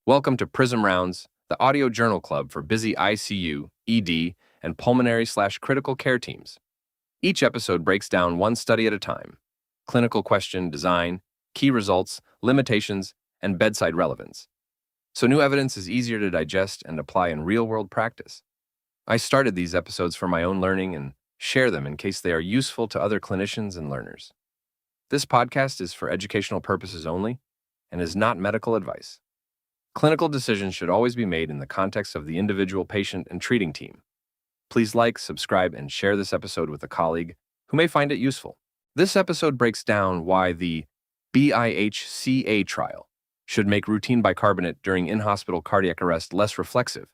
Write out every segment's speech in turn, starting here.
Welcome to PRISM Rounds, the audio journal club for busy ICU, ED, and pulmonary/critical care teams. Each episode breaks down one study at a time: clinical question, design, key results, limitations, and bedside relevance. So new evidence is easier to digest and apply in real-world practice. I started these episodes for my own learning and share them in case they are useful to other clinicians and learners. This podcast is for educational purposes only and is not medical advice. Clinical decisions should always be made in the context of the individual patient and treating team. Please like, subscribe, and share this episode with a colleague who may find it useful. This episode breaks down why the BIHCA trial should make routine bicarbonate during in-hospital cardiac arrest less reflexive,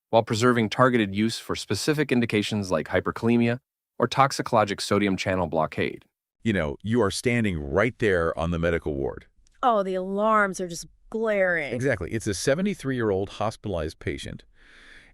while preserving targeted use for specific indications like hyperkalemia or toxicologic sodium channel blockade. You are standing right there on the medical ward. Oh, the alarms are just blaring. Exactly. It's a 73-year-old hospitalized patient,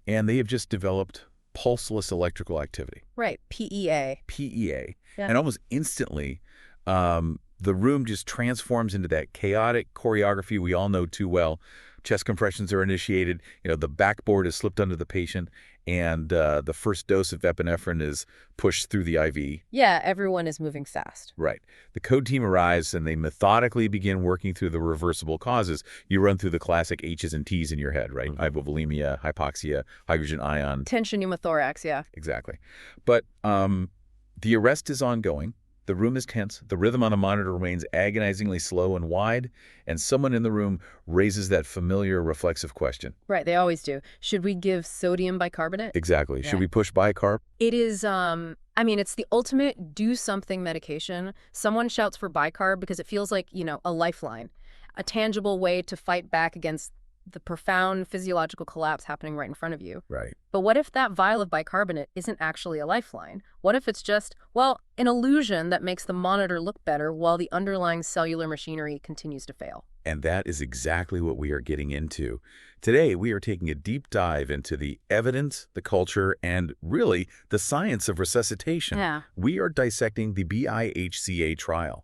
and they have just developed pulseless electrical activity. Right, PEA. PEA. Yeah. And almost instantly, the room just transforms into that chaotic choreography we all know too well. Chest compressions are initiated, the backboard is slipped under the patient, and the first dose of epinephrine is pushed through the IV. Yeah, everyone is moving fast. Right. The code team arrives, and they methodically begin working through the reversible causes. You run through the classic H's and T's in your head, right? Mm-hmm. Hypovolemia, hypoxia, hydrogen ion. Tension pneumothorax, yeah. Exactly. But the arrest is ongoing. The room is tense. The rhythm on a monitor remains agonizingly slow and wide, and someone in the room raises that familiar reflexive question. Right, they always do. Should we give sodium bicarbonate? Exactly. Yeah. Should we push bicarb? It is, it's the ultimate do-something medication. Someone shouts for bicarb because it feels like, a lifeline, a tangible way to fight back against the profound physiological collapse happening right in front of you. Right. But what if that vial of bicarbonate isn't actually a lifeline? What if it's just, an illusion that makes the monitor look better while the underlying cellular machinery continues to fail? And that is exactly what we are getting into. Today, we are taking a deep dive into the evidence, the culture, and really the science of resuscitation. Yeah. We are dissecting the BIHCA trial.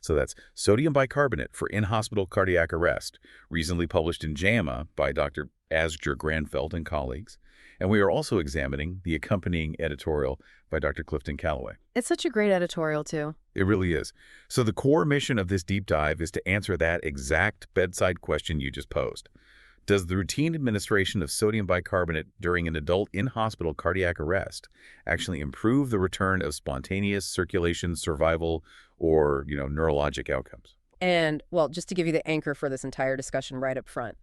So that's sodium bicarbonate for in-hospital cardiac arrest, recently published in JAMA by Dr. Granfeldt and colleagues. And we are also examining the accompanying editorial by Dr. Clifton Callaway. It's such a great editorial, too. It really is. So the core mission of this deep dive is to answer that exact bedside question you just posed. Does the routine administration of sodium bicarbonate during an adult in-hospital cardiac arrest actually improve the return of spontaneous circulation, survival, or, neurologic outcomes? And, just to give you the anchor for this entire discussion right up front,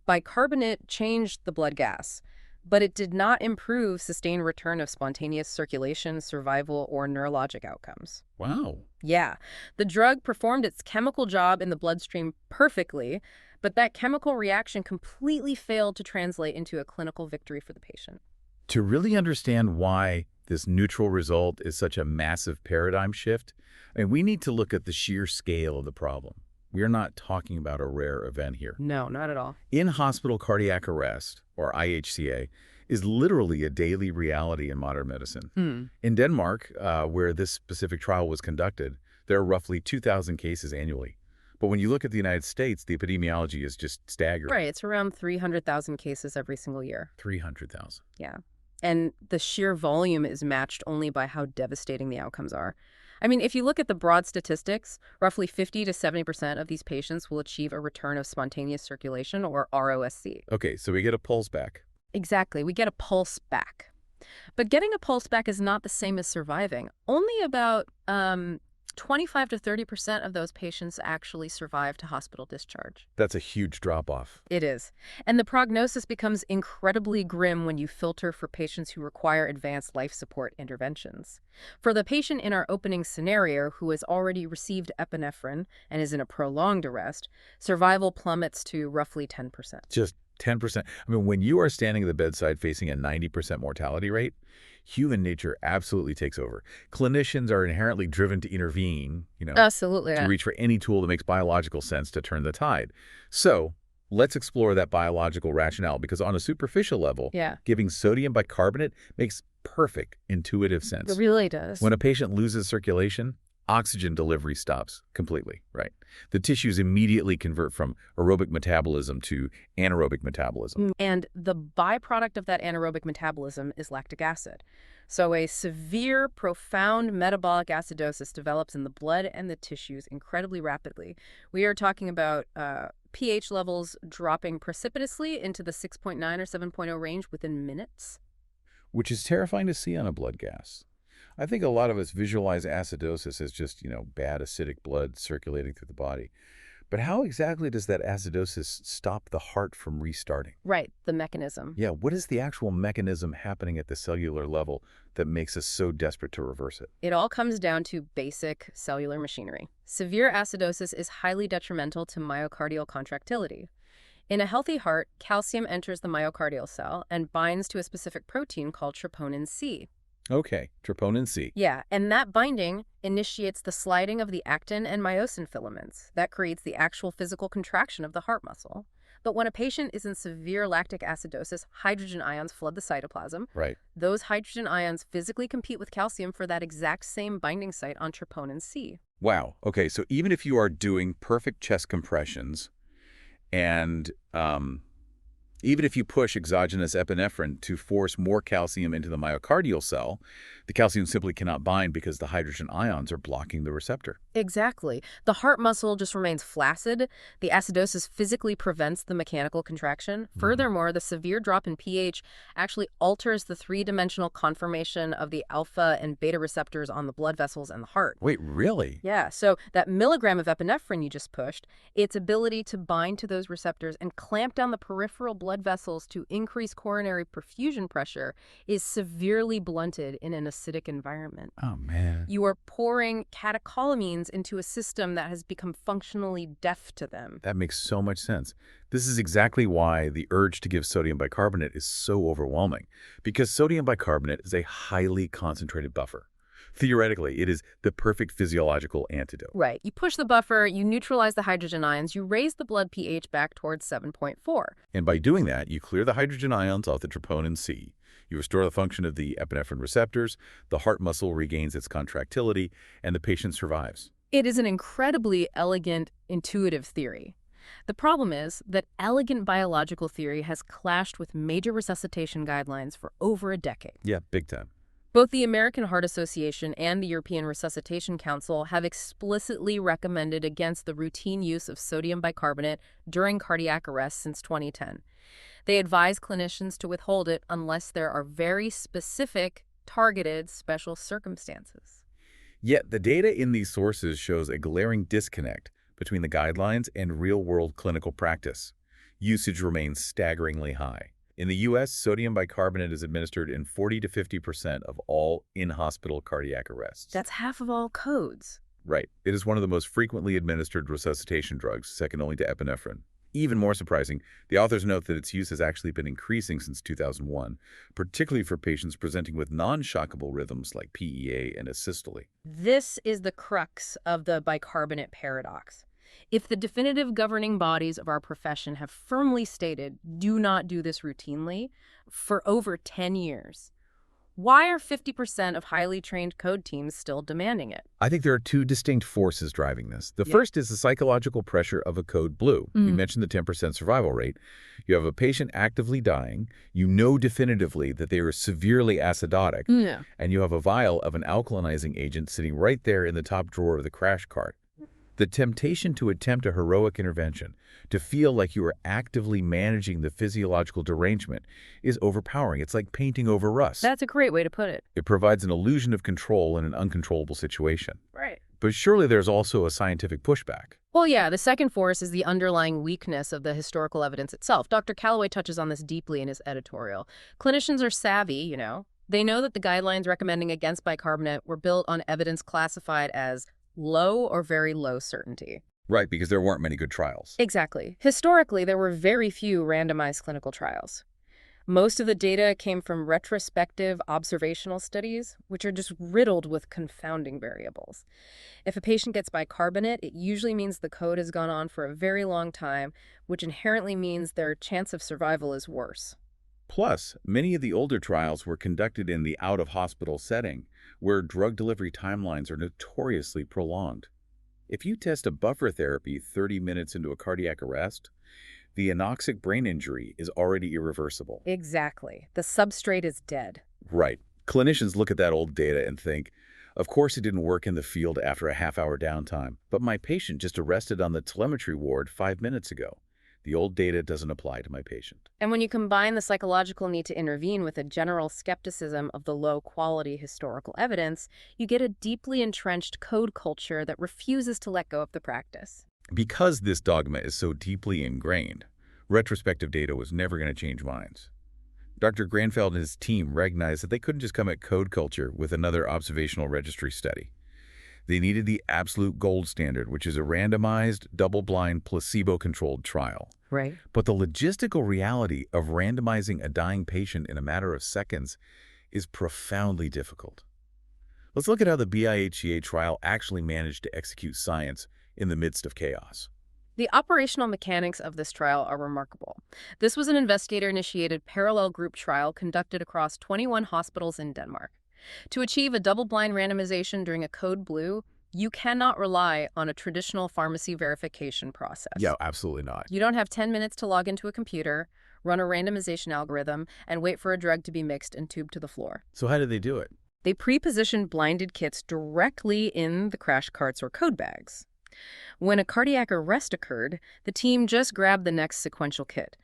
bicarbonate changed the blood gas, but it did not improve sustained return of spontaneous circulation, survival, or neurologic outcomes. Wow. Yeah. The drug performed its chemical job in the bloodstream perfectly, but that chemical reaction completely failed to translate into a clinical victory for the patient. To really understand why this neutral result is such a massive paradigm shift, we need to look at the sheer scale of the problem. We are not talking about a rare event here. No, not at all. In-hospital cardiac arrest, or IHCA, is literally a daily reality in modern medicine. In Denmark, where this specific trial was conducted, there are roughly 2,000 cases annually. But when you look at the United States, the epidemiology is just staggering. Right, it's around 300,000 cases every single year. 300,000. Yeah. And the sheer volume is matched only by how devastating the outcomes are. If you look at the broad statistics, roughly 50 to 70% of these patients will achieve a return of spontaneous circulation, or ROSC. Okay, so we get a pulse back. Exactly, we get a pulse back. But getting a pulse back is not the same as surviving. Only about 25 to 30% of those patients actually survive to hospital discharge. That's a huge drop-off. It is. And the prognosis becomes incredibly grim when you filter for patients who require advanced life support interventions. For the patient in our opening scenario who has already received epinephrine and is in a prolonged arrest, survival plummets to roughly 10%. Just 10%. When you are standing at the bedside facing a 90% mortality rate, human nature absolutely takes over. Clinicians are inherently driven to intervene, Absolutely. to reach for any tool that makes biological sense to turn the tide. So let's explore that biological rationale, because on a superficial level, giving sodium bicarbonate makes perfect intuitive sense. It really does. When a patient loses circulation, Oxygen delivery stops completely, right? The tissues immediately convert from aerobic metabolism to anaerobic metabolism. And the byproduct of that anaerobic metabolism is lactic acid. So a severe, profound metabolic acidosis develops in the blood and the tissues incredibly rapidly. We are talking about pH levels dropping precipitously into the 6.9 or 7.0 range within minutes. Which is terrifying to see on a blood gas. I think a lot of us visualize acidosis as just, bad acidic blood circulating through the body. But how exactly does that acidosis stop the heart from restarting? Right, the mechanism. Yeah, what is the actual mechanism happening at the cellular level that makes us so desperate to reverse it? It all comes down to basic cellular machinery. Severe acidosis is highly detrimental to myocardial contractility. In a healthy heart, calcium enters the myocardial cell and binds to a specific protein called troponin C. Okay, troponin C. Yeah, and that binding initiates the sliding of the actin and myosin filaments. That creates the actual physical contraction of the heart muscle. But when a patient is in severe lactic acidosis, hydrogen ions flood the cytoplasm. Right. Those hydrogen ions physically compete with calcium for that exact same binding site on troponin C. Wow. Okay, so even if you are doing perfect chest compressions and even if you push exogenous epinephrine to force more calcium into the myocardial cell, the calcium simply cannot bind because the hydrogen ions are blocking the receptor. Exactly. The heart muscle just remains flaccid. The acidosis physically prevents the mechanical contraction. Furthermore, the severe drop in pH actually alters the three-dimensional conformation of the alpha and beta receptors on the blood vessels and the heart. Wait, really? Yeah, so that milligram of epinephrine you just pushed, its ability to bind to those receptors and clamp down the peripheral blood vessels to increase coronary perfusion pressure is severely blunted in an acidic environment. Oh, man. You are pouring catecholamines into a system that has become functionally deaf to them. That makes so much sense. This is exactly why the urge to give sodium bicarbonate is so overwhelming, because sodium bicarbonate is a highly concentrated buffer. Theoretically, it is the perfect physiological antidote. Right. You push the buffer, you neutralize the hydrogen ions, you raise the blood pH back towards 7.4. And by doing that, you clear the hydrogen ions off the troponin C. You restore the function of the epinephrine receptors, the heart muscle regains its contractility, and the patient survives. It is an incredibly elegant, intuitive theory. The problem is that elegant biological theory has clashed with major resuscitation guidelines for over a decade. Yeah, big time. Both the American Heart Association and the European Resuscitation Council have explicitly recommended against the routine use of sodium bicarbonate during cardiac arrest since 2010. They advise clinicians to withhold it unless there are very specific, targeted, special circumstances. Yet the data in these sources shows a glaring disconnect between the guidelines and real-world clinical practice. Usage remains staggeringly high. In the U.S., sodium bicarbonate is administered in 40 to 50% of all in-hospital cardiac arrests. That's half of all codes. Right. It is one of the most frequently administered resuscitation drugs, second only to epinephrine. Even more surprising, the authors note that its use has actually been increasing since 2001, particularly for patients presenting with non-shockable rhythms like PEA and asystole. This is the crux of the bicarbonate paradox. If the definitive governing bodies of our profession have firmly stated, do not do this routinely, for over 10 years, why are 50% of highly trained code teams still demanding it? I think there are two distinct forces driving this. The first is the psychological pressure of a code blue. You mentioned the 10% survival rate. You have a patient actively dying. You know definitively that they are severely acidotic. And you have a vial of an alkalinizing agent sitting right there in the top drawer of the crash cart. The temptation to attempt a heroic intervention, to feel like you are actively managing the physiological derangement, is overpowering. It's like painting over rust. That's a great way to put it. It provides an illusion of control in an uncontrollable situation. Right. But surely there's also a scientific pushback. Well, yeah, the second force is the underlying weakness of the historical evidence itself. Dr. Callaway touches on this deeply in his editorial. Clinicians are savvy, you know. They know that the guidelines recommending against bicarbonate were built on evidence classified as low or very low certainty. Right, because there weren't many good trials. Exactly. Historically, there were very few randomized clinical trials. Most of the data came from retrospective observational studies, which are just riddled with confounding variables. If a patient gets bicarbonate, it usually means the code has gone on for a very long time, which inherently means their chance of survival is worse. Plus, many of the older trials were conducted in the out-of-hospital setting, where drug delivery timelines are notoriously prolonged. If you test a buffer therapy 30 minutes into a cardiac arrest, the anoxic brain injury is already irreversible. Exactly. The substrate is dead. Right. Clinicians look at that old data and think, of course it didn't work in the field after a half-hour downtime, but my patient just arrested on the telemetry ward 5 minutes ago. The old data doesn't apply to my patient. And when you combine the psychological need to intervene with a general skepticism of the low-quality historical evidence, you get a deeply entrenched code culture that refuses to let go of the practice. Because this dogma is so deeply ingrained, retrospective data was never going to change minds. Dr. Granfeldt and his team recognized that they couldn't just come at code culture with another observational registry study. They needed the absolute gold standard, which is a randomized, double-blind, placebo-controlled trial. Right. But the logistical reality of randomizing a dying patient in a matter of seconds is profoundly difficult. Let's look at how the BIHCA trial actually managed to execute science in the midst of chaos. The operational mechanics of this trial are remarkable. This was an investigator-initiated parallel group trial conducted across 21 hospitals in Denmark. To achieve a double-blind randomization during a code blue, you cannot rely on a traditional pharmacy verification process. Yeah, absolutely not. You don't have 10 minutes to log into a computer, run a randomization algorithm, and wait for a drug to be mixed and tubed to the floor. So how did they do it? They pre-positioned blinded kits directly in the crash carts or code bags. When a cardiac arrest occurred, the team just grabbed the next sequential kit.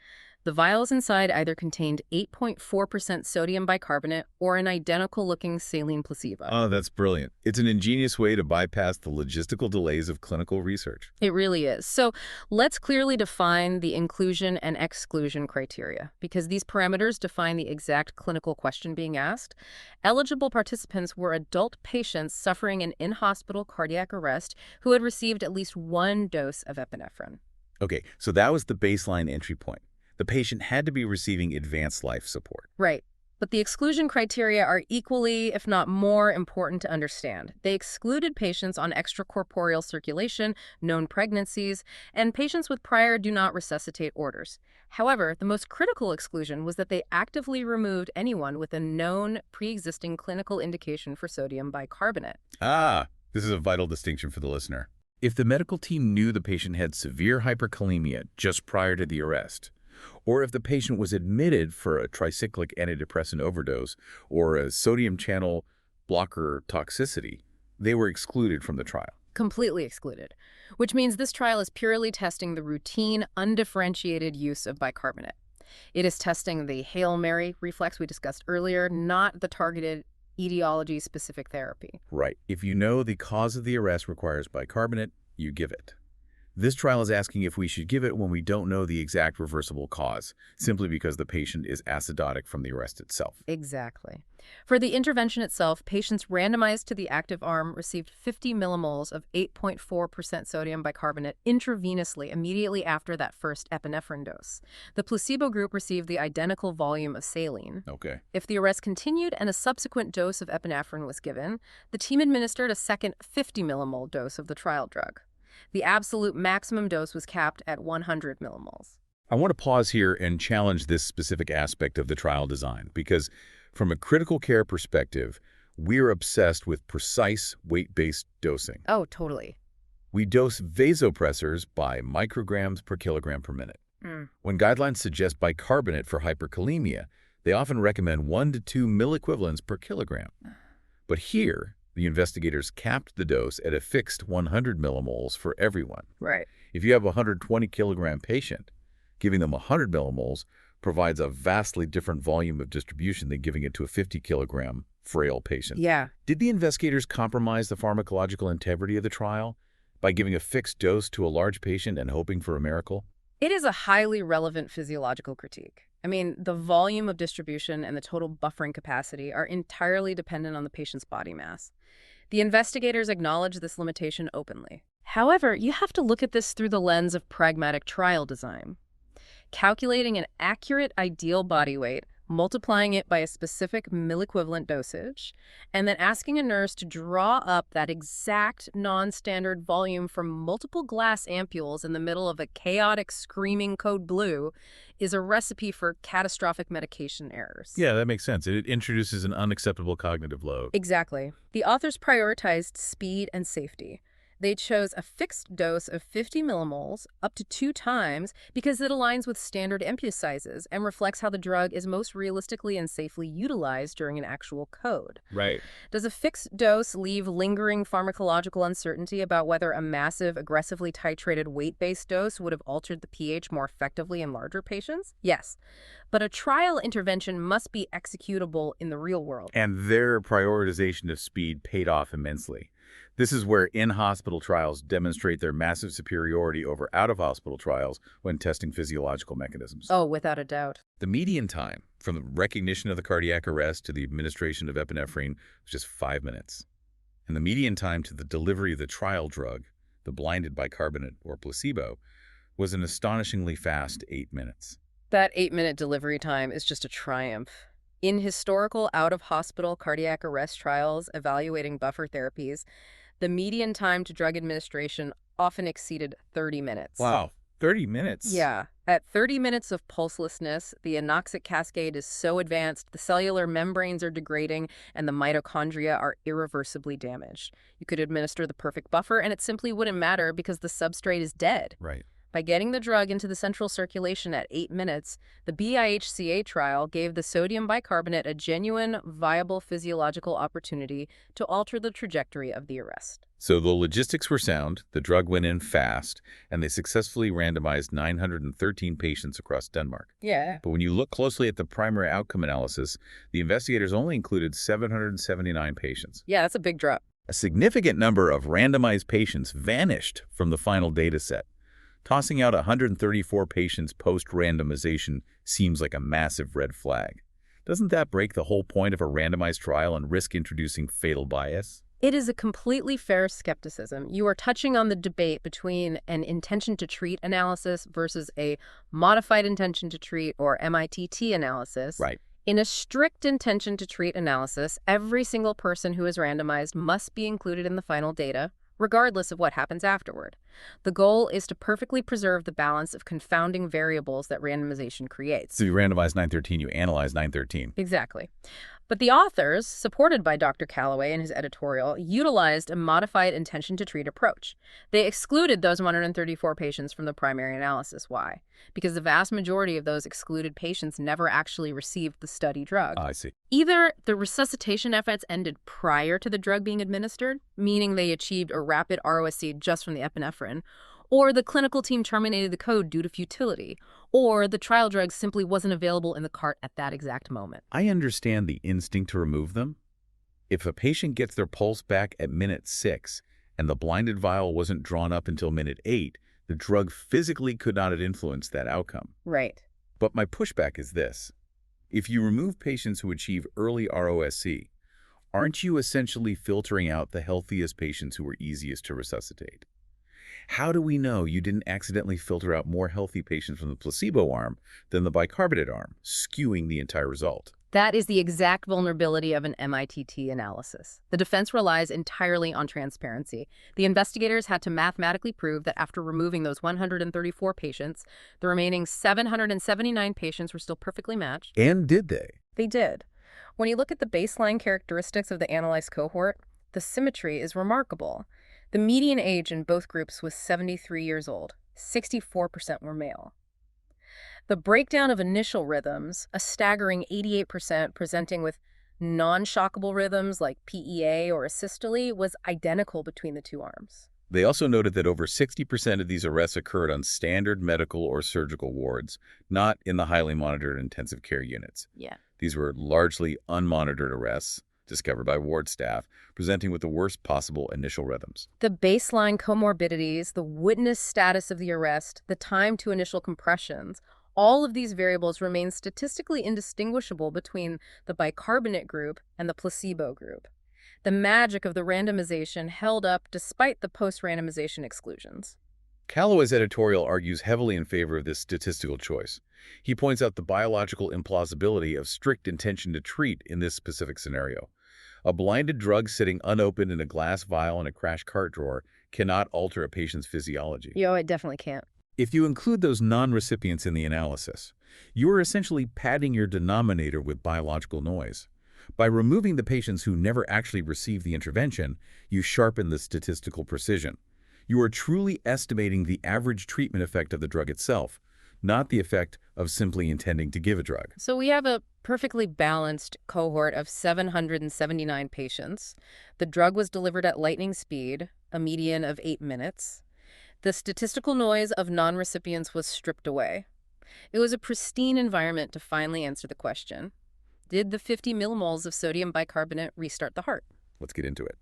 The vials inside either contained 8.4% sodium bicarbonate or an identical-looking saline placebo. Oh, that's brilliant. It's an ingenious way to bypass the logistical delays of clinical research. It really is. So let's clearly define the inclusion and exclusion criteria, because these parameters define the exact clinical question being asked. Eligible participants were adult patients suffering an in-hospital cardiac arrest who had received at least one dose of epinephrine. Okay, so that was the baseline entry point. The patient had to be receiving advanced life support. Right. But the exclusion criteria are equally, if not more, important to understand. They excluded patients on extracorporeal circulation, known pregnancies, and patients with prior do not resuscitate orders. However, the most critical exclusion was that they actively removed anyone with a known pre-existing clinical indication for sodium bicarbonate. Ah, this is a vital distinction for the listener. If the medical team knew the patient had severe hyperkalemia just prior to the arrest, or if the patient was admitted for a tricyclic antidepressant overdose or a sodium channel blocker toxicity, they were excluded from the trial. Completely excluded, which means this trial is purely testing the routine, undifferentiated use of bicarbonate. It is testing the Hail Mary reflex we discussed earlier, not the targeted etiology-specific therapy. Right. If you know the cause of the arrest requires bicarbonate, you give it. This trial is asking if we should give it when we don't know the exact reversible cause, simply because the patient is acidotic from the arrest itself. Exactly. For the intervention itself, patients randomized to the active arm received 50 millimoles of 8.4% sodium bicarbonate intravenously immediately after that first epinephrine dose. The placebo group received the identical volume of saline. Okay. If the arrest continued and a subsequent dose of epinephrine was given, the team administered a second 50 millimole dose of the trial drug. The absolute maximum dose was capped at 100 millimoles. I want to pause here and challenge this specific aspect of the trial design because from a critical care perspective, we're obsessed with precise weight-based dosing. Oh, totally. We dose vasopressors by micrograms per kilogram per minute. When guidelines suggest bicarbonate for hyperkalemia, they often recommend 1 to 2 milliequivalents per kilogram. But here, the investigators capped the dose at a fixed 100 millimoles for everyone. Right. If you have a 120-kilogram patient, giving them 100 millimoles provides a vastly different volume of distribution than giving it to a 50-kilogram frail patient. Yeah. Did the investigators compromise the pharmacological integrity of the trial by giving a fixed dose to a large patient and hoping for a miracle? It is a highly relevant physiological critique. I mean, the volume of distribution and the total buffering capacity are entirely dependent on the patient's body mass. The investigators acknowledge this limitation openly. However, you have to look at this through the lens of pragmatic trial design. Calculating an accurate ideal body weight multiplying it by a specific milliequivalent dosage, and then asking a nurse to draw up that exact non-standard volume from multiple glass ampules in the middle of a chaotic screaming code blue is a recipe for catastrophic medication errors. Yeah, that makes sense. It introduces an unacceptable cognitive load. Exactly. The authors prioritized speed and safety. They chose a fixed dose of 50 millimoles up to 2 times because it aligns with standard ampule sizes and reflects how the drug is most realistically and safely utilized during an actual code. Right. Does a fixed dose leave lingering pharmacological uncertainty about whether a massive, aggressively titrated weight-based dose would have altered the pH more effectively in larger patients? Yes. But a trial intervention must be executable in the real world. And their prioritization of speed paid off immensely. This is where in-hospital trials demonstrate their massive superiority over out-of-hospital trials when testing physiological mechanisms. Oh, without a doubt. The median time from the recognition of the cardiac arrest to the administration of epinephrine was just 5 minutes. And the median time to the delivery of the trial drug, the blinded bicarbonate or placebo, was an astonishingly fast 8 minutes. That 8-minute delivery time is just a triumph. In historical out-of-hospital cardiac arrest trials evaluating buffer therapies, the median time to drug administration often exceeded 30 minutes. Wow, 30 minutes? Yeah. At 30 minutes of pulselessness, the anoxic cascade is so advanced, the cellular membranes are degrading, and the mitochondria are irreversibly damaged. You could administer the perfect buffer, and it simply wouldn't matter because the substrate is dead. Right. By getting the drug into the central circulation at 8 minutes, the BIHCA trial gave the sodium bicarbonate a genuine, viable physiological opportunity to alter the trajectory of the arrest. So the logistics were sound, the drug went in fast, and they successfully randomized 913 patients across Denmark. Yeah. But when you look closely at the primary outcome analysis, the investigators only included 779 patients. Yeah, that's a big drop. A significant number of randomized patients vanished from the final data set. Tossing out 134 patients post-randomization seems like a massive red flag. Doesn't that break the whole point of a randomized trial and risk introducing fatal bias? It is a completely fair skepticism. You are touching on the debate between an intention-to-treat analysis versus a modified intention-to-treat or MITT analysis. Right. In a strict intention-to-treat analysis, every single person who is randomized must be included in the final data, regardless of what happens afterward. The goal is to perfectly preserve the balance of confounding variables that randomization creates. So you randomize 913, you analyze 913. Exactly. But the authors, supported by Dr. Callaway in his editorial, utilized a modified intention-to-treat approach. They excluded those 134 patients from the primary analysis. Why? Because the vast majority of those excluded patients never actually received the study drug. I see. Either the resuscitation efforts ended prior to the drug being administered, meaning they achieved a rapid ROSC just from the epinephrine, or the clinical team terminated the code due to futility, or the trial drug simply wasn't available in the cart at that exact moment. I understand the instinct to remove them. If a patient gets their pulse back at minute 6 and the blinded vial wasn't drawn up until minute 8, the drug physically could not have influenced that outcome. Right. But my pushback is this. If you remove patients who achieve early ROSC, aren't you essentially filtering out the healthiest patients who were easiest to resuscitate? How do we know you didn't accidentally filter out more healthy patients from the placebo arm than the bicarbonate arm, skewing the entire result? That is the exact vulnerability of an MITT analysis. The defense relies entirely on transparency. The investigators had to mathematically prove that after removing those 134 patients, the remaining 779 patients were still perfectly matched. And did they? They did. When you look at the baseline characteristics of the analyzed cohort, the symmetry is remarkable. The median age in both groups was 73 years old. 64% were male. The breakdown of initial rhythms, a staggering 88% presenting with non-shockable rhythms like PEA or asystole, was identical between the two arms. They also noted that over 60% of these arrests occurred on standard medical or surgical wards, not in the highly monitored intensive care units. Yeah. These were largely unmonitored arrests, discovered by ward staff, presenting with the worst possible initial rhythms. The baseline comorbidities, the witness status of the arrest, the time to initial compressions, all of these variables remain statistically indistinguishable between the bicarbonate group and the placebo group. The magic of the randomization held up despite the post-randomization exclusions. Callaway's editorial argues heavily in favor of this statistical choice. He points out the biological implausibility of strict intention to treat in this specific scenario. A blinded drug sitting unopened in a glass vial in a crash cart drawer cannot alter a patient's physiology. Yo, it definitely can't. If you include those non-recipients in the analysis, you are essentially padding your denominator with biological noise. By removing the patients who never actually received the intervention, you sharpen the statistical precision. You are truly estimating the average treatment effect of the drug itself, not the effect of simply intending to give a drug. So we have a perfectly balanced cohort of 779 patients. The drug was delivered at lightning speed, a median of 8 minutes. The statistical noise of non-recipients was stripped away. It was a pristine environment to finally answer the question: did the 50 millimoles of sodium bicarbonate restart the heart? Let's get into it.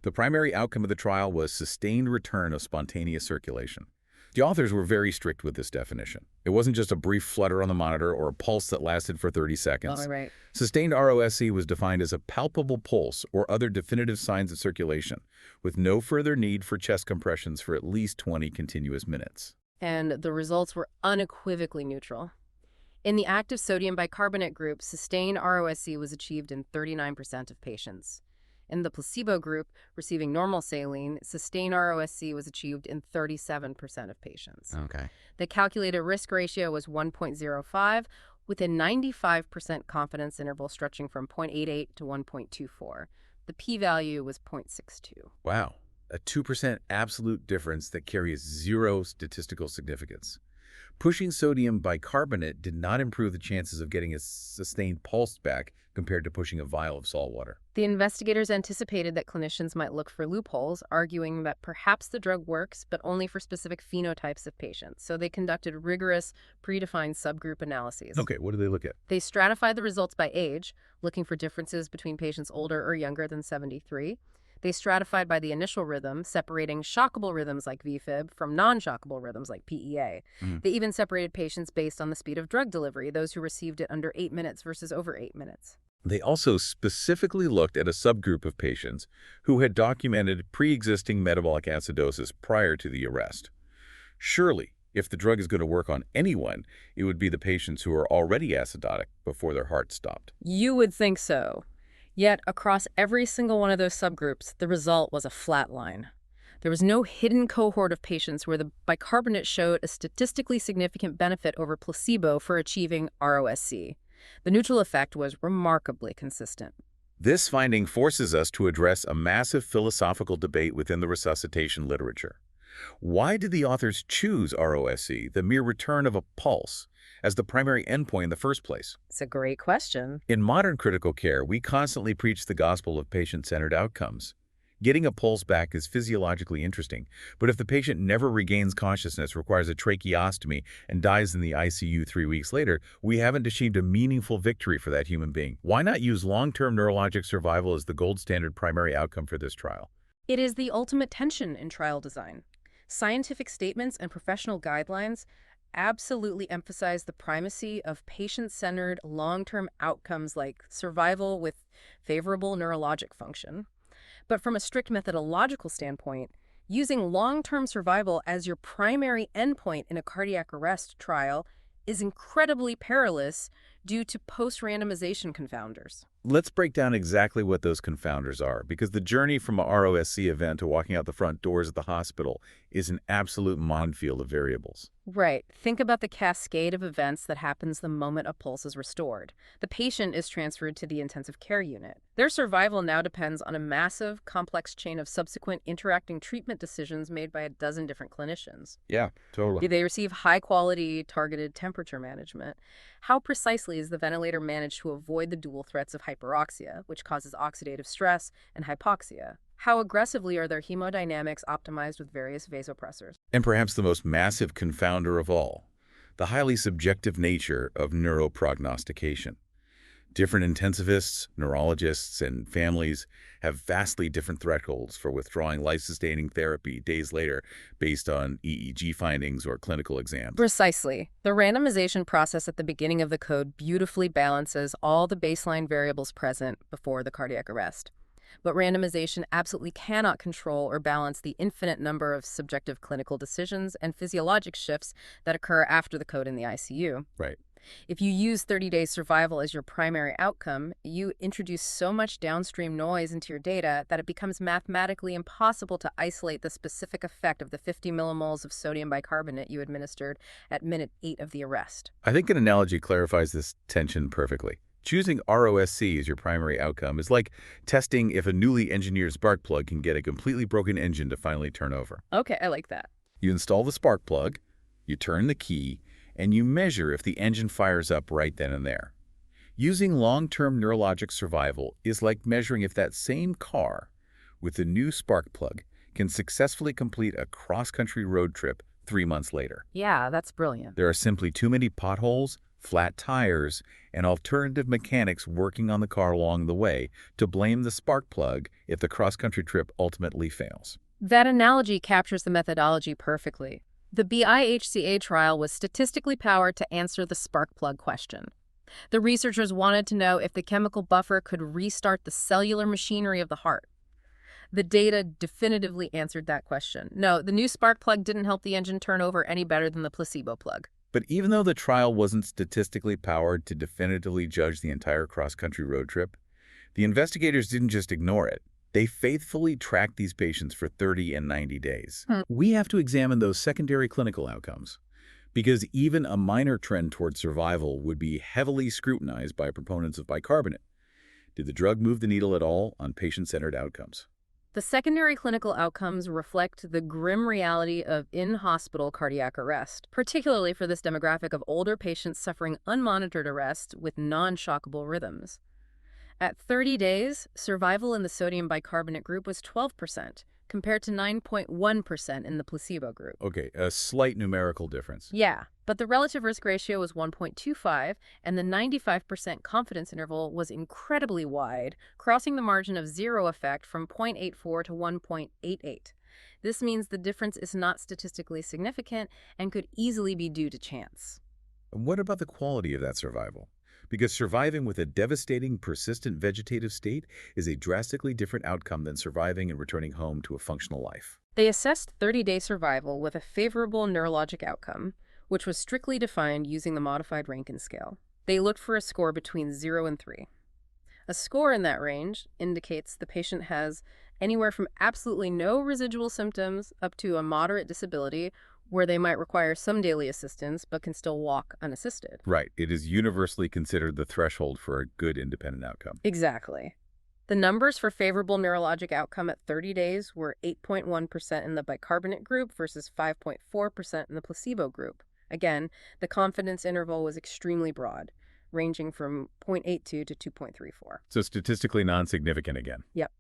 The primary outcome of the trial was sustained return of spontaneous circulation. The authors were very strict with this definition. It wasn't just a brief flutter on the monitor or a pulse that lasted for 30 seconds. Oh, right. Sustained ROSC was defined as a palpable pulse or other definitive signs of circulation, with no further need for chest compressions for at least 20 continuous minutes. And the results were unequivocally neutral. In the active sodium bicarbonate group, sustained ROSC was achieved in 39% of patients. In the placebo group, receiving normal saline, sustained ROSC was achieved in 37% of patients. Okay. The calculated risk ratio was 1.05, with a 95% confidence interval stretching from 0.88 to 1.24. The p-value was 0.62. Wow. A 2% absolute difference that carries zero statistical significance. Pushing sodium bicarbonate did not improve the chances of getting a sustained pulse back compared to pushing a vial of salt water. The investigators anticipated that clinicians might look for loopholes, arguing that perhaps the drug works, but only for specific phenotypes of patients. So they conducted rigorous, predefined subgroup analyses. Okay, what did they look at? They stratified the results by age, looking for differences between patients older or younger than 73. They stratified by the initial rhythm, separating shockable rhythms like VFib from non-shockable rhythms like PEA. They even separated patients based on the speed of drug delivery, those who received it under 8 minutes versus over 8 minutes. They also specifically looked at a subgroup of patients who had documented pre-existing metabolic acidosis prior to the arrest. Surely, if the drug is going to work on anyone, it would be the patients who are already acidotic before their heart stopped. You would think so. Yet, across every single one of those subgroups, the result was a flat line. There was no hidden cohort of patients where the bicarbonate showed a statistically significant benefit over placebo for achieving ROSC. The neutral effect was remarkably consistent. This finding forces us to address a massive philosophical debate within the resuscitation literature. Why did the authors choose ROSC, the mere return of a pulse, as the primary endpoint in the first place? It's a great question. In modern critical care, we constantly preach the gospel of patient-centered outcomes. Getting a pulse back is physiologically interesting, but if the patient never regains consciousness, requires a tracheostomy, and dies in the ICU 3 weeks later, we haven't achieved a meaningful victory for that human being. Why not use long-term neurologic survival as the gold standard primary outcome for this trial? It is the ultimate tension in trial design. Scientific statements and professional guidelines absolutely emphasize the primacy of patient-centered long-term outcomes like survival with favorable neurologic function. But from a strict methodological standpoint, using long-term survival as your primary endpoint in a cardiac arrest trial is incredibly perilous due to post-randomization confounders. Let's break down exactly what those confounders are, because the journey from a ROSC event to walking out the front doors of the hospital is an absolute minefield of variables. Right. Think about the cascade of events that happens the moment a pulse is restored. The patient is transferred to the intensive care unit. Their survival now depends on a massive, complex chain of subsequent interacting treatment decisions made by a dozen different clinicians. Yeah, totally. They receive high-quality, targeted temperature management. How precisely is the ventilator managed to avoid the dual threats of hyperoxia, which causes oxidative stress, and hypoxia? How aggressively are their hemodynamics optimized with various vasopressors? And perhaps the most massive confounder of all, the highly subjective nature of neuroprognostication. Different intensivists, neurologists, and families have vastly different thresholds for withdrawing life-sustaining therapy days later based on EEG findings or clinical exams. Precisely. The randomization process at the beginning of the code beautifully balances all the baseline variables present before the cardiac arrest. But randomization absolutely cannot control or balance the infinite number of subjective clinical decisions and physiologic shifts that occur after the code in the ICU. Right. If you use 30-day survival as your primary outcome, you introduce so much downstream noise into your data that it becomes mathematically impossible to isolate the specific effect of the 50 millimoles of sodium bicarbonate you administered at minute 8 of the arrest. I think an analogy clarifies this tension perfectly. Choosing ROSC as your primary outcome is like testing if a newly engineered spark plug can get a completely broken engine to finally turn over. Okay, I like that. You install the spark plug, you turn the key, and you measure if the engine fires up right then and there. Using long-term neurologic survival is like measuring if that same car with the new spark plug can successfully complete a cross-country road trip 3 months later. Yeah, that's brilliant. There are simply too many potholes, flat tires, and alternative mechanics working on the car along the way to blame the spark plug if the cross-country trip ultimately fails. That analogy captures the methodology perfectly. The BIHCA trial was statistically powered to answer the spark plug question. The researchers wanted to know if the chemical buffer could restart the cellular machinery of the heart. The data definitively answered that question. No, the new spark plug didn't help the engine turn over any better than the placebo plug. But even though the trial wasn't statistically powered to definitively judge the entire cross-country road trip, the investigators didn't just ignore it. They faithfully tracked these patients for 30 and 90 days. We have to examine those secondary clinical outcomes, because even a minor trend toward survival would be heavily scrutinized by proponents of bicarbonate. Did the drug move the needle at all on patient-centered outcomes? The secondary clinical outcomes reflect the grim reality of in-hospital cardiac arrest, particularly for this demographic of older patients suffering unmonitored arrest with non-shockable rhythms. At 30 days, survival in the sodium bicarbonate group was 12%, compared to 9.1% in the placebo group. Okay, a slight numerical difference. Yeah, but the relative risk ratio was 1.25, and the 95% confidence interval was incredibly wide, crossing the margin of zero effect from 0.84 to 1.88. This means the difference is not statistically significant and could easily be due to chance. What about the quality of that survival? Because surviving with a devastating, persistent vegetative state is a drastically different outcome than surviving and returning home to a functional life. They assessed 30-day survival with a favorable neurologic outcome, which was strictly defined using the modified Rankin scale. They looked for a score between 0 and 3. A score in that range indicates the patient has anywhere from absolutely no residual symptoms up to a moderate disability where they might require some daily assistance but can still walk unassisted. Right. It is universally considered the threshold for a good independent outcome. Exactly. The numbers for favorable neurologic outcome at 30 days were 8.1% in the bicarbonate group versus 5.4% in the placebo group. Again, the confidence interval was extremely broad, ranging from 0.82 to 2.34. So statistically non-significant again. Yep.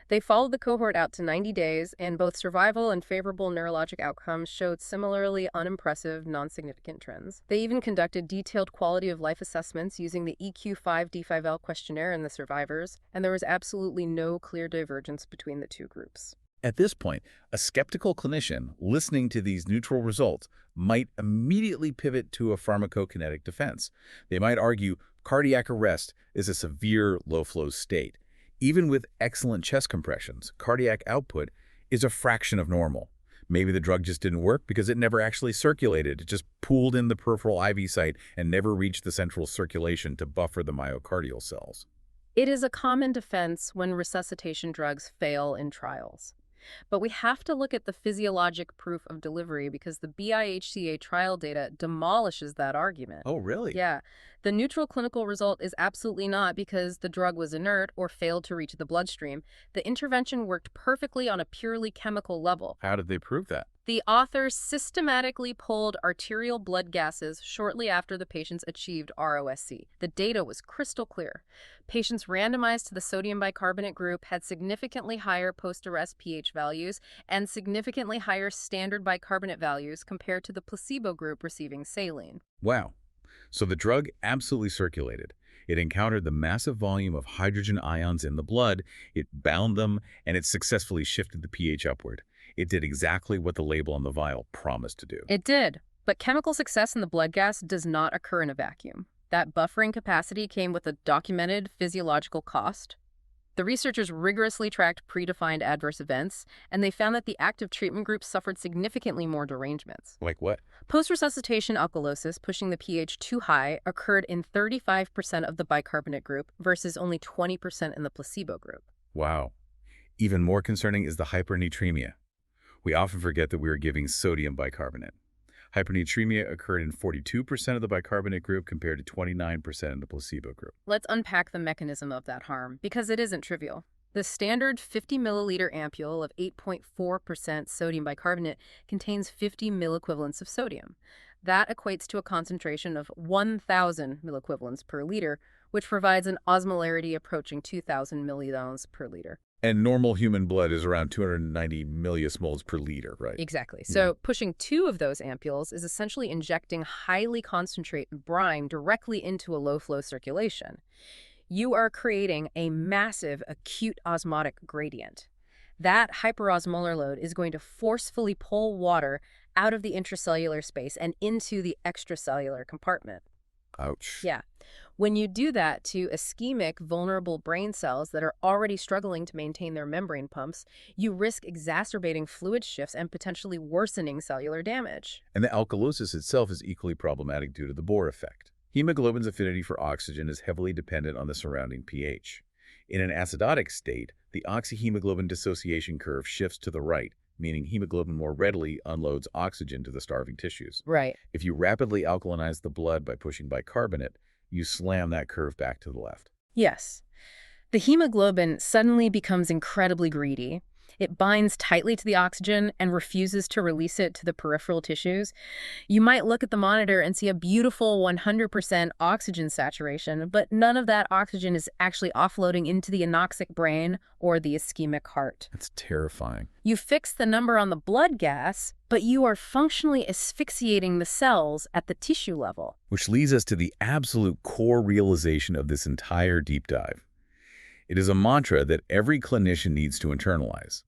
They followed the cohort out to 90 days, and both survival and favorable neurologic outcomes showed similarly unimpressive, non-significant trends. They even conducted detailed quality of life assessments using the EQ5-D5L questionnaire in the survivors, and there was absolutely no clear divergence between the two groups. At this point, a skeptical clinician listening to these neutral results might immediately pivot to a pharmacokinetic defense. They might argue cardiac arrest is a severe low-flow state. Even with excellent chest compressions, cardiac output is a fraction of normal. Maybe the drug just didn't work because it never actually circulated. It just pooled in the peripheral IV site and never reached the central circulation to buffer the myocardial cells. It is a common defense when resuscitation drugs fail in trials. But we have to look at the physiologic proof of delivery because the BIHCA trial data demolishes that argument. Oh, really? Yeah. The neutral clinical result is absolutely not because the drug was inert or failed to reach the bloodstream. The intervention worked perfectly on a purely chemical level. How did they prove that? The authors systematically pulled arterial blood gases shortly after the patients achieved ROSC. The data was crystal clear. Patients randomized to the sodium bicarbonate group had significantly higher post-arrest pH values and significantly higher standard bicarbonate values compared to the placebo group receiving saline. Wow. So the drug absolutely circulated. It encountered the massive volume of hydrogen ions in the blood, it bound them, and it successfully shifted the pH upward. It did exactly what the label on the vial promised to do. It did, but chemical success in the blood gas does not occur in a vacuum. That buffering capacity came with a documented physiological cost. The researchers rigorously tracked predefined adverse events, and they found that the active treatment group suffered significantly more derangements. Like what? Post-resuscitation alkalosis, pushing the pH too high, occurred in 35% of the bicarbonate group versus only 20% in the placebo group. Wow. Even more concerning is the hypernatremia. We often forget that we are giving sodium bicarbonate. Hypernatremia occurred in 42% of the bicarbonate group compared to 29% in the placebo group. Let's unpack the mechanism of that harm, because it isn't trivial. The standard 50 milliliter ampule of 8.4% sodium bicarbonate contains 50 milliequivalents of sodium. That equates to a concentration of 1,000 milliequivalents per liter, which provides an osmolarity approaching 2,000 milliounds per liter. And normal human blood is around 290 millismoles per liter, right? Exactly. So pushing 2 of those ampules is essentially injecting highly concentrated brine directly into a low-flow circulation. You are creating a massive acute osmotic gradient. That hyperosmolar load is going to forcefully pull water out of the intracellular space and into the extracellular compartment. Ouch. Yeah. When you do that to ischemic, vulnerable brain cells that are already struggling to maintain their membrane pumps, you risk exacerbating fluid shifts and potentially worsening cellular damage. And the alkalosis itself is equally problematic due to the Bohr effect. Hemoglobin's affinity for oxygen is heavily dependent on the surrounding pH. In an acidotic state, the oxyhemoglobin dissociation curve shifts to the right, meaning hemoglobin more readily unloads oxygen to the starving tissues. Right. If you rapidly alkalinize the blood by pushing bicarbonate, you slam that curve back to the left. Yes. The hemoglobin suddenly becomes incredibly greedy. It binds tightly to the oxygen and refuses to release it to the peripheral tissues. You might look at the monitor and see a beautiful 100% oxygen saturation, but none of that oxygen is actually offloading into the anoxic brain or the ischemic heart. That's terrifying. You fix the number on the blood gas, but you are functionally asphyxiating the cells at the tissue level. Which leads us to the absolute core realization of this entire deep dive. It is a mantra that every clinician needs to internalize.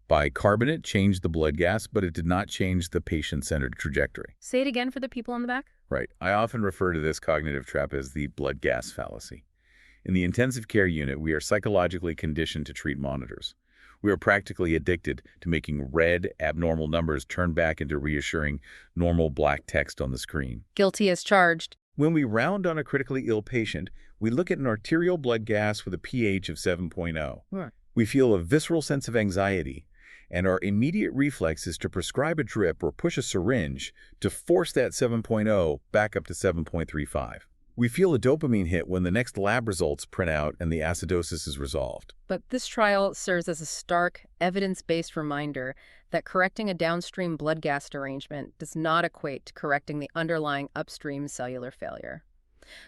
Bicarbonate changed the blood gas, but it did not change the patient-centered trajectory. Say it again for the people in the back. Right. I often refer to this cognitive trap as the blood gas fallacy. In the intensive care unit, we are psychologically conditioned to treat monitors. We are practically addicted to making red, abnormal numbers turn back into reassuring, normal black text on the screen. Guilty as charged. When we round on a critically ill patient, we look at an arterial blood gas with a pH of 7.0. Right. We feel a visceral sense of anxiety, and our immediate reflex is to prescribe a drip or push a syringe to force that 7.0 back up to 7.35. We feel a dopamine hit when the next lab results print out and the acidosis is resolved. But this trial serves as a stark, evidence-based reminder that correcting a downstream blood gas derangement does not equate to correcting the underlying upstream cellular failure.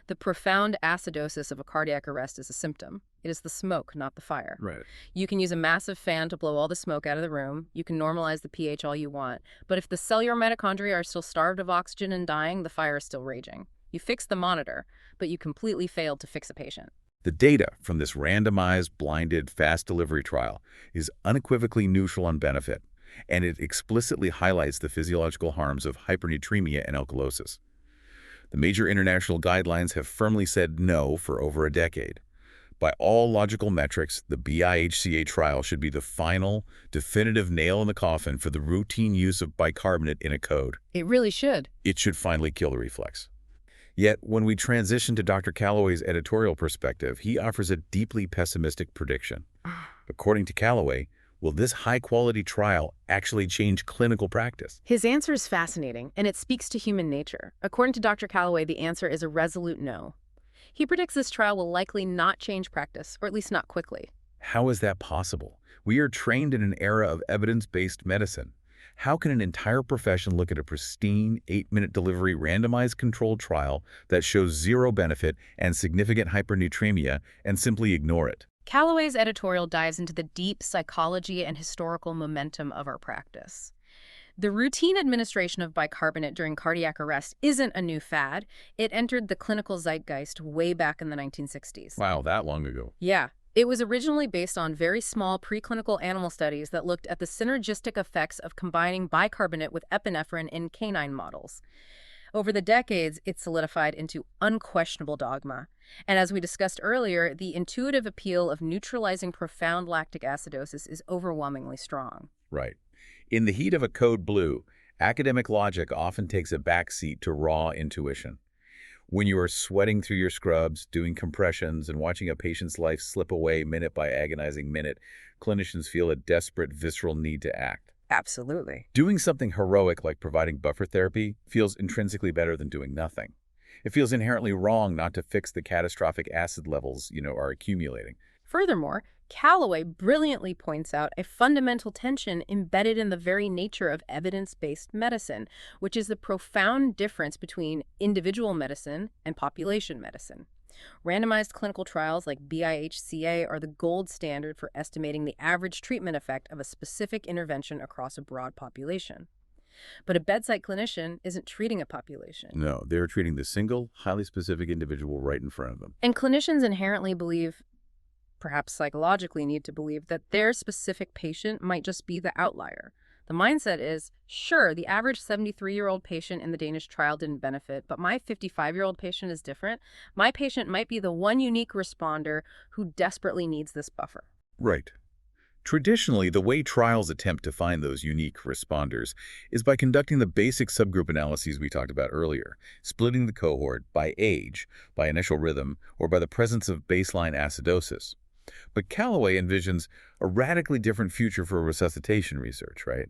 The profound acidosis of a cardiac arrest is a symptom. It is the smoke, not the fire. Right. You can use a massive fan to blow all the smoke out of the room. You can normalize the pH all you want. But if the cellular mitochondria are still starved of oxygen and dying, the fire is still raging. You fixed the monitor, but you completely failed to fix a patient. The data from this randomized, blinded, fast delivery trial is unequivocally neutral on benefit, and it explicitly highlights the physiological harms of hypernatremia and alkalosis. The major international guidelines have firmly said no for over a decade. By all logical metrics, the BIHCA trial should be the final, definitive nail in the coffin for the routine use of bicarbonate in a code. It really should. It should finally kill the reflex. Yet, when we transition to Dr. Callaway's editorial perspective, he offers a deeply pessimistic prediction. According to Callaway, will this high-quality trial actually change clinical practice? His answer is fascinating, and it speaks to human nature. According to Dr. Callaway, the answer is a resolute no. He predicts this trial will likely not change practice, or at least not quickly. How is that possible? We are trained in an era of evidence-based medicine. How can an entire profession look at a pristine 8-minute delivery randomized controlled trial that shows zero benefit and significant hypernatremia and simply ignore it? Callaway's editorial dives into the deep psychology and historical momentum of our practice. The routine administration of bicarbonate during cardiac arrest isn't a new fad. It entered the clinical zeitgeist way back in the 1960s. Wow, that long ago. Yeah. It was originally based on very small preclinical animal studies that looked at the synergistic effects of combining bicarbonate with epinephrine in canine models. Over the decades, it's solidified into unquestionable dogma. And as we discussed earlier, the intuitive appeal of neutralizing profound lactic acidosis is overwhelmingly strong. Right. In the heat of a code blue, academic logic often takes a backseat to raw intuition. When you are sweating through your scrubs, doing compressions, and watching a patient's life slip away minute by agonizing minute, clinicians feel a desperate, visceral need to act. Absolutely. Doing something heroic like providing buffer therapy feels intrinsically better than doing nothing. It feels inherently wrong not to fix the catastrophic acid levels, are accumulating. Furthermore, Callaway brilliantly points out a fundamental tension embedded in the very nature of evidence-based medicine, which is the profound difference between individual medicine and population medicine. Randomized clinical trials like BIHCA are the gold standard for estimating the average treatment effect of a specific intervention across a broad population. But a bedside clinician isn't treating a population. No, they're treating the single, highly specific individual right in front of them. And clinicians inherently believe, perhaps psychologically need to believe, that their specific patient might just be the outlier. The mindset is, sure, the average 73-year-old patient in the Danish trial didn't benefit, but my 55-year-old patient is different. My patient might be the one unique responder who desperately needs this buffer. Right. Traditionally, the way trials attempt to find those unique responders is by conducting the basic subgroup analyses we talked about earlier, splitting the cohort by age, by initial rhythm, or by the presence of baseline acidosis. But Callaway envisions a radically different future for resuscitation research, right?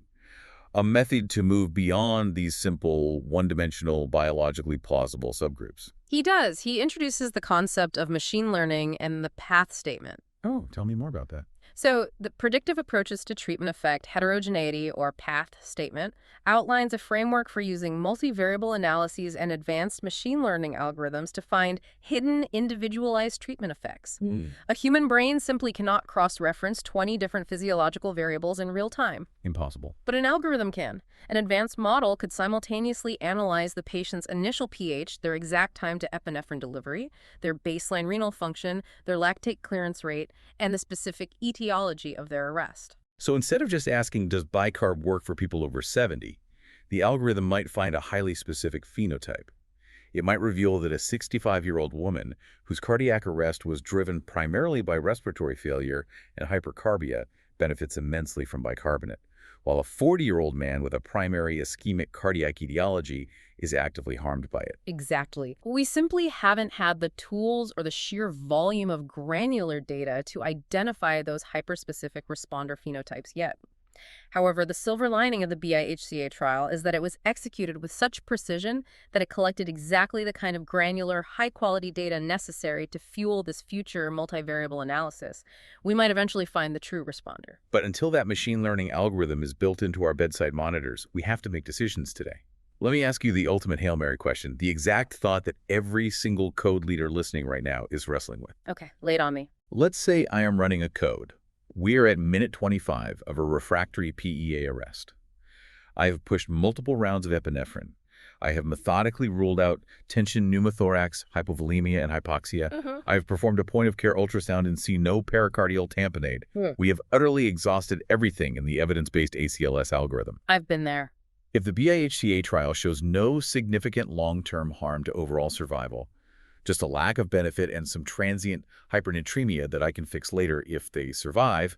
A method to move beyond these simple, one-dimensional, biologically plausible subgroups. He does. He introduces the concept of machine learning and the path statement. Oh, tell me more about that. So, the predictive approaches to treatment effect heterogeneity, or path statement, outlines a framework for using multivariable analyses and advanced machine learning algorithms to find hidden, individualized treatment effects. A human brain simply cannot cross-reference 20 different physiological variables in real time. Impossible. But an algorithm can. An advanced model could simultaneously analyze the patient's initial pH, their exact time to epinephrine delivery, their baseline renal function, their lactate clearance rate, and the specific etiology of their arrest. So instead of just asking, does bicarb work for people over 70, the algorithm might find a highly specific phenotype. It might reveal that a 65-year-old woman whose cardiac arrest was driven primarily by respiratory failure and hypercarbia benefits immensely from bicarbonate, while a 40-year-old man with a primary ischemic cardiac etiology is actively harmed by it. Exactly. We simply haven't had the tools or the sheer volume of granular data to identify those hyperspecific responder phenotypes yet. However, the silver lining of the BIHCA trial is that it was executed with such precision that it collected exactly the kind of granular, high-quality data necessary to fuel this future multivariable analysis. We might eventually find the true responder. But until that machine learning algorithm is built into our bedside monitors, we have to make decisions today. Let me ask you the ultimate Hail Mary question, the exact thought that every single code leader listening right now is wrestling with. Okay, lay it on me. Let's say I am running a code. We are at minute 25 of a refractory PEA arrest. I have pushed multiple rounds of epinephrine. I have methodically ruled out tension, pneumothorax, hypovolemia, and hypoxia. I have performed a point-of-care ultrasound and see no pericardial tamponade. We have utterly exhausted everything in the evidence-based ACLS algorithm. I've been there. If the BIHCA trial shows no significant long-term harm to overall survival, just a lack of benefit and some transient hypernatremia that I can fix later if they survive,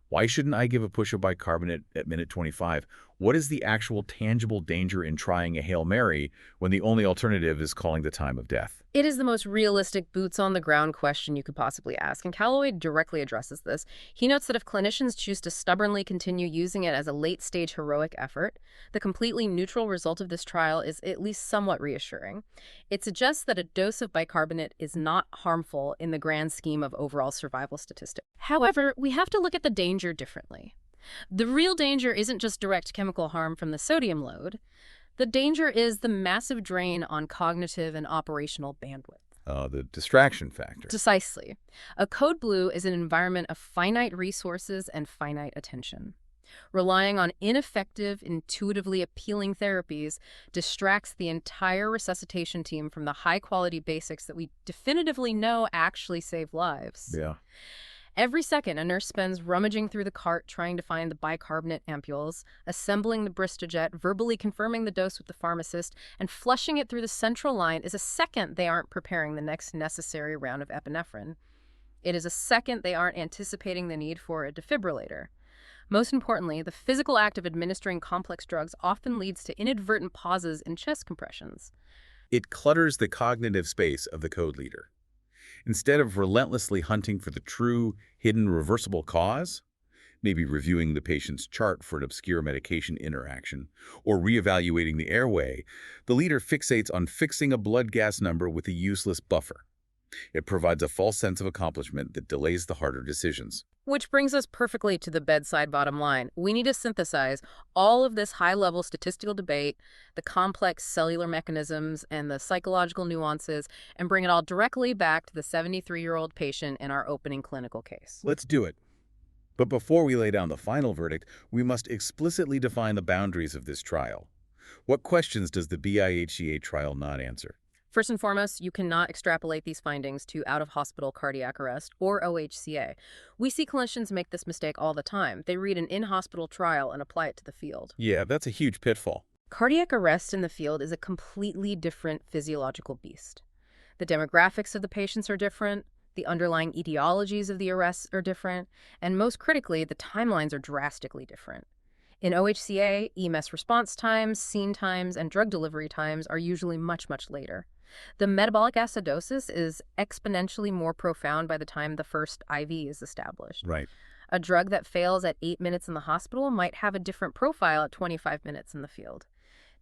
why shouldn't I give a push of bicarbonate at minute 25? What is the actual tangible danger in trying a Hail Mary when the only alternative is calling the time of death? It is the most realistic boots-on-the-ground question you could possibly ask, and Callaway directly addresses this. He notes that if clinicians choose to stubbornly continue using it as a late-stage heroic effort, the completely neutral result of this trial is at least somewhat reassuring. It suggests that a dose of bicarbonate is not harmful in the grand scheme of overall survival statistics. However, we have to look at the danger differently. The real danger isn't just direct chemical harm from the sodium load. The danger is the massive drain on cognitive and operational bandwidth. The distraction factor. Precisely. A code blue is an environment of finite resources and finite attention. Relying on ineffective, intuitively appealing therapies distracts the entire resuscitation team from the high-quality basics that we definitively know actually save lives. Yeah. Every second, a nurse spends rummaging through the cart trying to find the bicarbonate ampules, assembling the Bristojet, verbally confirming the dose with the pharmacist, and flushing it through the central line is a second they aren't preparing the next necessary round of epinephrine. It is a second they aren't anticipating the need for a defibrillator. Most importantly, the physical act of administering complex drugs often leads to inadvertent pauses in chest compressions. It clutters the cognitive space of the code leader. Instead of relentlessly hunting for the true, hidden, reversible cause, maybe reviewing the patient's chart for an obscure medication interaction, or reevaluating the airway, the leader fixates on fixing a blood gas number with a useless buffer. It provides a false sense of accomplishment that delays the harder decisions. Which brings us perfectly to the bedside bottom line. We need to synthesize all of this high-level statistical debate, the complex cellular mechanisms, and the psychological nuances, and bring it all directly back to the 73-year-old patient in our opening clinical case. Let's do it. But before we lay down the final verdict, we must explicitly define the boundaries of this trial. What questions does the BIHCA trial not answer? First and foremost, you cannot extrapolate these findings to out-of-hospital cardiac arrest or OHCA. We see clinicians make this mistake all the time. They read an in-hospital trial and apply it to the field. Yeah, that's a huge pitfall. Cardiac arrest in the field is a completely different physiological beast. The demographics of the patients are different, the underlying etiologies of the arrests are different, and most critically, the timelines are drastically different. In OHCA, EMS response times, scene times, and drug delivery times are usually much, much later. The metabolic acidosis is exponentially more profound by the time the first IV is established. Right. A drug that fails at 8 minutes in the hospital might have a different profile at 25 minutes in the field.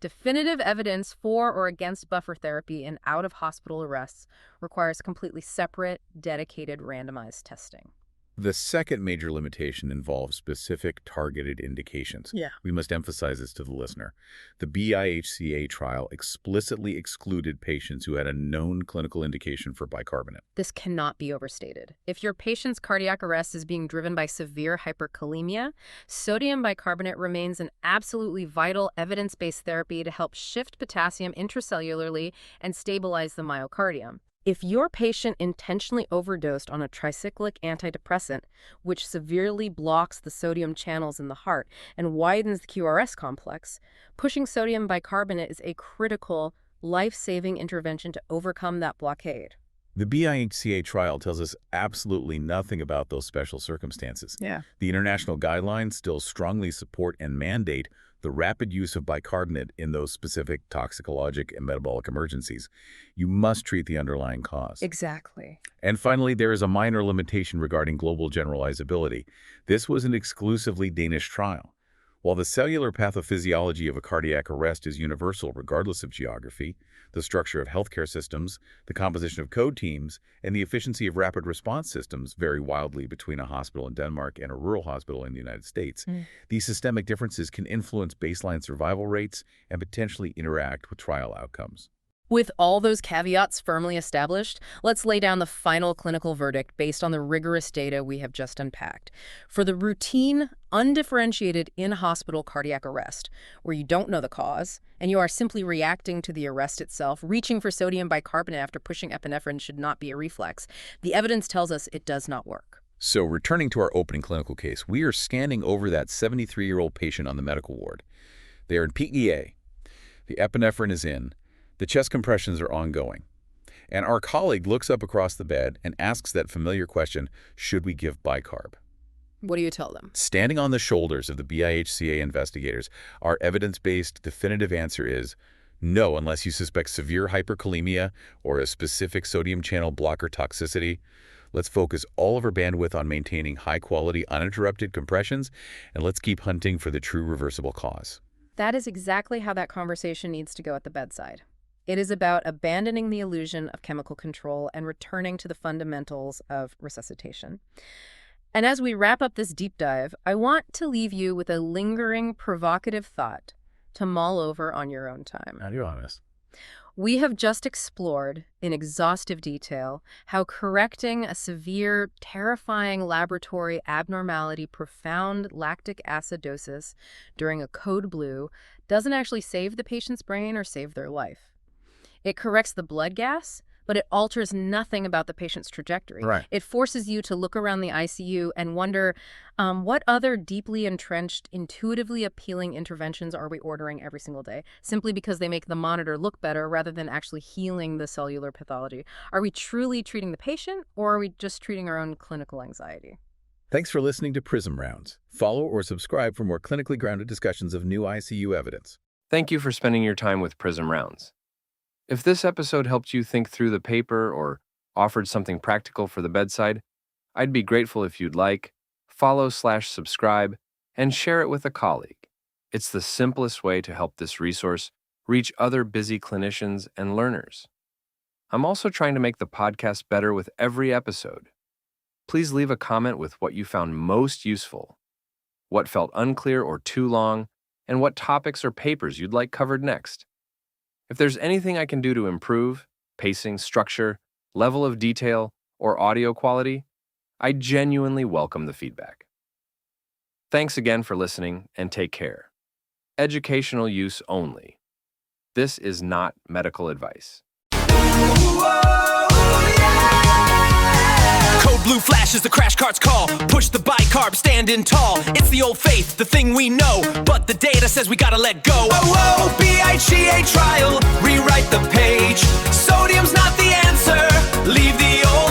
Definitive evidence for or against buffer therapy in out-of-hospital arrests requires completely separate, dedicated, randomized testing. The second major limitation involves specific targeted indications. Yeah. We must emphasize this to the listener. The BIHCA trial explicitly excluded patients who had a known clinical indication for bicarbonate. This cannot be overstated. If your patient's cardiac arrest is being driven by severe hyperkalemia, sodium bicarbonate remains an absolutely vital evidence-based therapy to help shift potassium intracellularly and stabilize the myocardium. If your patient intentionally overdosed on a tricyclic antidepressant, which severely blocks the sodium channels in the heart and widens the QRS complex, pushing sodium bicarbonate is a critical, life-saving intervention to overcome that blockade. The BIHCA trial tells us absolutely nothing about those special circumstances. Yeah. The international guidelines still strongly support and mandate the rapid use of bicarbonate in those specific toxicologic and metabolic emergencies. You must treat the underlying cause. Exactly. And finally, there is a minor limitation regarding global generalizability. This was an exclusively Danish trial. While the cellular pathophysiology of a cardiac arrest is universal regardless of geography, the structure of healthcare systems, the composition of code teams, and the efficiency of rapid response systems vary wildly between a hospital in Denmark and a rural hospital in the United States. These systemic differences can influence baseline survival rates and potentially interact with trial outcomes. With all those caveats firmly established, let's lay down the final clinical verdict based on the rigorous data we have just unpacked. For the routine, undifferentiated in-hospital cardiac arrest, where you don't know the cause, and you are simply reacting to the arrest itself, reaching for sodium bicarbonate after pushing epinephrine should not be a reflex. The evidence tells us it does not work. So returning to our opening clinical case, we are scanning over that 73-year-old patient on the medical ward. They are in PEA. The epinephrine is in. The chest compressions are ongoing. And our colleague looks up across the bed and asks that familiar question, should we give bicarb? What do you tell them? Standing on the shoulders of the BIHCA investigators, our evidence-based definitive answer is no, unless you suspect severe hyperkalemia or a specific sodium channel blocker toxicity. Let's focus all of our bandwidth on maintaining high-quality, uninterrupted compressions, and let's keep hunting for the true reversible cause. That is exactly how that conversation needs to go at the bedside. It is about abandoning the illusion of chemical control and returning to the fundamentals of resuscitation. And as we wrap up this deep dive, I want to leave you with a lingering, provocative thought to mull over on your own time. Now you're honest. We have just explored in exhaustive detail how correcting a severe, terrifying laboratory abnormality, profound lactic acidosis during a code blue doesn't actually save the patient's brain or save their life. It corrects the blood gas, but it alters nothing about the patient's trajectory. Right. It forces you to look around the ICU and wonder, what other deeply entrenched, intuitively appealing interventions are we ordering every single day, simply because they make the monitor look better rather than actually healing the cellular pathology? Are we truly treating the patient, or are we just treating our own clinical anxiety? Thanks for listening to PRISM Rounds. Follow or subscribe for more clinically grounded discussions of new ICU evidence. Thank you for spending your time with PRISM Rounds. If this episode helped you think through the paper or offered something practical for the bedside, I'd be grateful if you'd like, follow/subscribe, and share it with a colleague. It's the simplest way to help this resource reach other busy clinicians and learners. I'm also trying to make the podcast better with every episode. Please leave a comment with what you found most useful, what felt unclear or too long, and what topics or papers you'd like covered next. If there's anything I can do to improve, pacing, structure, level of detail, or audio quality, I genuinely welcome the feedback. Thanks again for listening, and take care. Educational use only. This is not medical advice. Code blue flashes, the crash carts call. Push the bicarb, standing tall. It's the old faith, the thing we know. But the data says we gotta let go. Oh, BIHCA trial, rewrite the page. Sodium's not the answer, leave the old